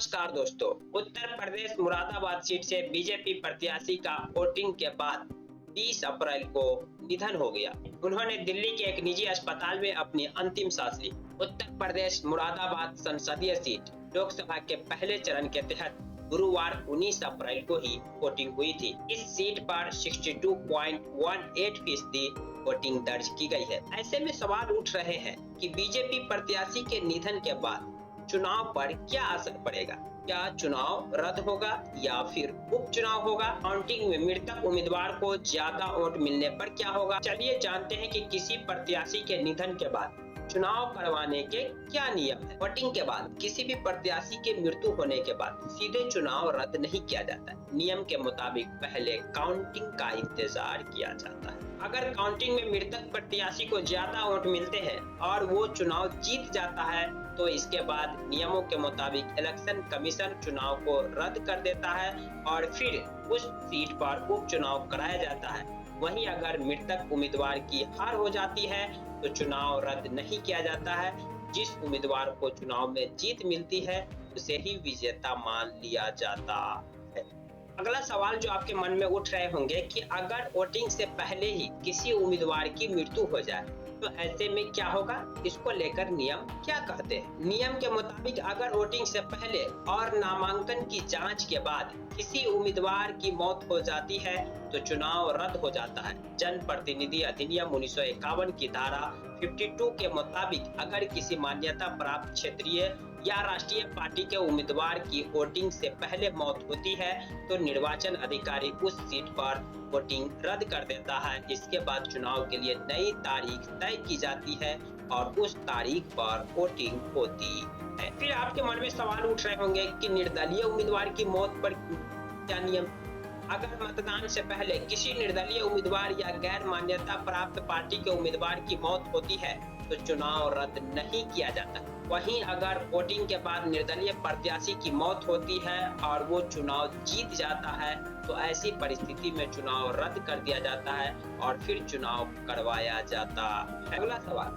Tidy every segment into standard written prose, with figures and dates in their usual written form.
नमस्कार दोस्तों। उत्तर प्रदेश मुरादाबाद सीट से बीजेपी प्रत्याशी का वोटिंग के बाद 20 अप्रैल को निधन हो गया। उन्होंने दिल्ली के एक निजी अस्पताल में अपनी अंतिम सांस ली। उत्तर प्रदेश मुरादाबाद संसदीय सीट लोकसभा के पहले चरण के तहत गुरुवार 19 अप्रैल को ही वोटिंग हुई थी। इस सीट पर 62.18% वोटिंग दर्ज की गई है। ऐसे में सवाल उठ रहे हैं कि बीजेपी प्रत्याशी के निधन के बाद चुनाव पर क्या असर पड़ेगा। क्या चुनाव रद्द होगा या फिर उपचुनाव होगा। काउंटिंग में मृतक उम्मीदवार को ज्यादा वोट मिलने पर क्या होगा। चलिए जानते हैं कि किसी प्रत्याशी के निधन के बाद चुनाव करवाने के क्या नियम है। वोटिंग के बाद किसी भी प्रत्याशी के मृत्यु होने के बाद सीधे चुनाव रद्द नहीं किया जाता। नियम के मुताबिक पहले काउंटिंग का इंतजार किया जाता है। अगर काउंटिंग में मृतक प्रत्याशी को ज्यादा वोट मिलते हैं और वो चुनाव जीत जाता है तो इसके बाद नियमों के मुताबिक इलेक्शन कमीशन चुनाव को रद्द कर देता है और फिर उस सीट पर उपचुनाव कराया जाता है। वहीं अगर मृतक उम्मीदवार की हार हो जाती है तो चुनाव रद्द नहीं किया जाता है। जिस उम्मीदवार को चुनाव में जीत मिलती है उसे ही विजेता मान लिया जाता है। अगला सवाल जो आपके मन में उठ रहे होंगे कि अगर वोटिंग से पहले ही किसी उम्मीदवार की मृत्यु हो जाए तो ऐसे में क्या होगा। इसको लेकर नियम क्या कहते हैं। नियम के मुताबिक अगर वोटिंग से पहले और नामांकन की जांच के बाद किसी उम्मीदवार की मौत हो जाती है तो चुनाव रद्द हो जाता है। जन प्रतिनिधि अधिनियम 1951 की धारा 52 के मुताबिक अगर किसी मान्यता प्राप्त क्षेत्रीय या राष्ट्रीय पार्टी के उम्मीदवार की वोटिंग से पहले मौत होती है तो निर्वाचन अधिकारी उस सीट पर वोटिंग रद्द कर देता है। इसके बाद चुनाव के लिए नई तारीख तय की जाती है और उस तारीख पर वोटिंग होती है। फिर आपके मन में सवाल उठ रहे होंगे कि निर्दलीय उम्मीदवार की मौत पर क्या नियम। अगर मतदान से पहले किसी निर्दलीय उम्मीदवार या गैर मान्यता प्राप्त पार्टी के उम्मीदवार की मौत होती है तो चुनाव रद्द नहीं किया जाता। वहीं अगर वोटिंग के बाद निर्दलीय प्रत्याशी की मौत होती है और वो चुनाव जीत जाता है तो ऐसी परिस्थिति में चुनाव रद्द कर दिया जाता है और फिर चुनाव करवाया जाता है। अगला सवाल,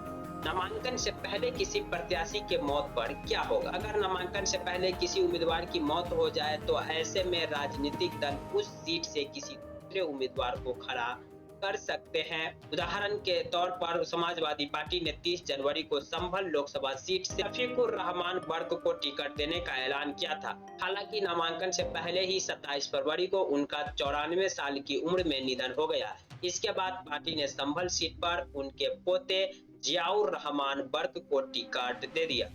नामांकन से पहले किसी प्रत्याशी के मौत पर क्या होगा। अगर नामांकन से पहले किसी उम्मीदवार की मौत हो जाए तो ऐसे में राजनीतिक दल उस सीट से किसी दूसरे उम्मीदवार को खड़ा कर सकते हैं। उदाहरण के तौर पर समाजवादी पार्टी ने 30 जनवरी को संभल लोकसभा सीट से शफीकुर रहमान वर्क को टिकट देने का ऐलान किया था। हालांकि नामांकन से पहले ही 27 फरवरी को उनका 94 साल की उम्र में निधन हो गया। इसके बाद पार्टी ने संभल सीट पर उनके पोते जियाउर रहमान वर्क को टिकट दे दिया।